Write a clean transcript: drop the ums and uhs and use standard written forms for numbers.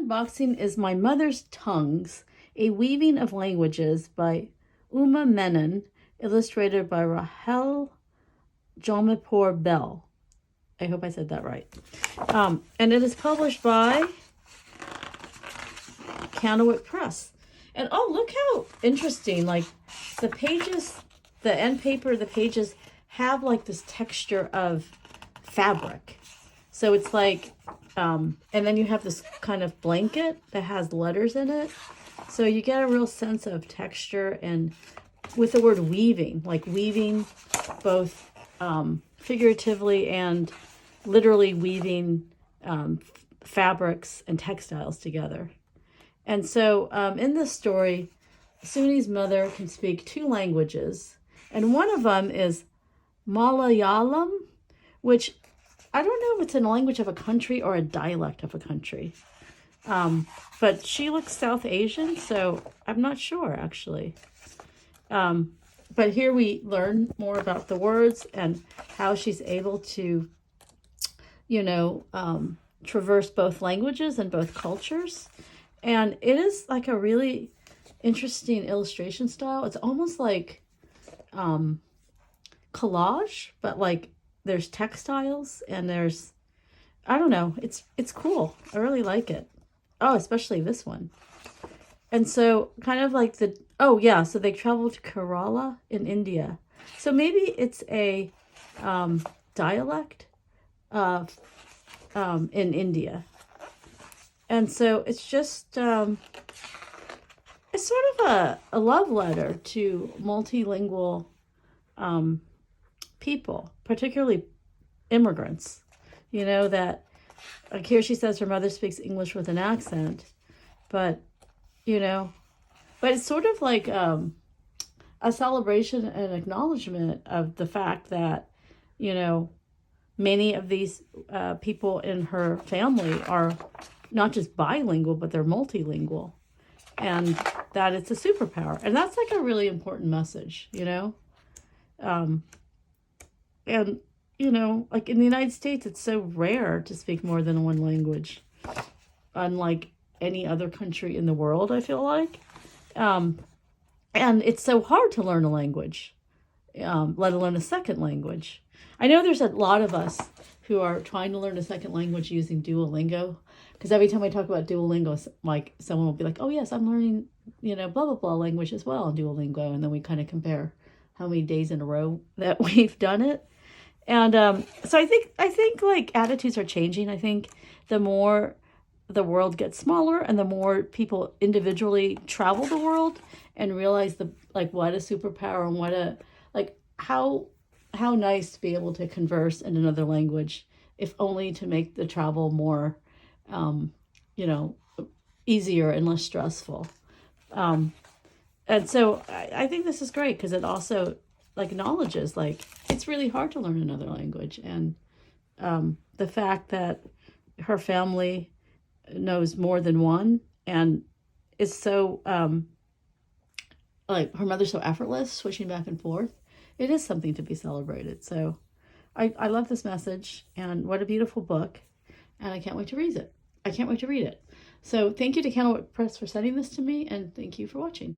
unboxing is My Mother's Tongues, A Weaving of Languages by Menon, illustrated by Rahele Jomepour Bell. I hope I said that right. And it is published by Candlewick Press. And oh, look how interesting, like the pages, the end paper, the pages have like this texture of fabric. So it's like, and then you have this kind of blanket that has letters in it. So you get a real sense of texture, and with the word weaving, like weaving both figuratively and literally weaving fabrics and textiles together. And so in this story, Suni's mother can speak 2 languages, and one of them is Malayalam, which I don't know if it's a language of a country or a dialect of a country. But she looks South Asian, so I'm not sure, actually. But here we learn more about the words and how she's able to, traverse both languages and both cultures. And it is like a really interesting illustration style. It's almost like collage, but like there's textiles and there's, I don't know, it's cool. I really like it. Oh, especially this one. And so kind of like so they traveled to Kerala in India. So maybe it's a dialect in India. And so it's just, it's sort of a love letter to multilingual people, particularly immigrants, that, like here she says her mother speaks English with an accent, but it's sort of like a celebration and acknowledgement of the fact that, many of these people in her family are not just bilingual, but they're multilingual, and that it's a superpower. And that's like a really important message, and, like in the United States, it's so rare to speak more than one language, unlike any other country in the world, I feel like. And it's so hard to learn a language, let alone a second language. I know there's a lot of us who are trying to learn a second language using Duolingo, because every time I talk about Duolingo, like someone will be like, oh yes, I'm learning, blah, blah, blah language as well on Duolingo. And then we kind of compare how many days in a row that we've done it. And so I think like attitudes are changing. I think the more the world gets smaller and the more people individually travel the world and realize what a superpower and what a, like how nice to be able to converse in another language, if only to make the travel more, easier and less stressful. And so I think this is great because it also acknowledges it's really hard to learn another language, and the fact that her family knows more than one, and is so her mother's so effortless, switching back and forth. It is something to be celebrated. So I love this message, and what a beautiful book, and I can't wait to read it. So thank you to Candlewick Press for sending this to me, and thank you for watching.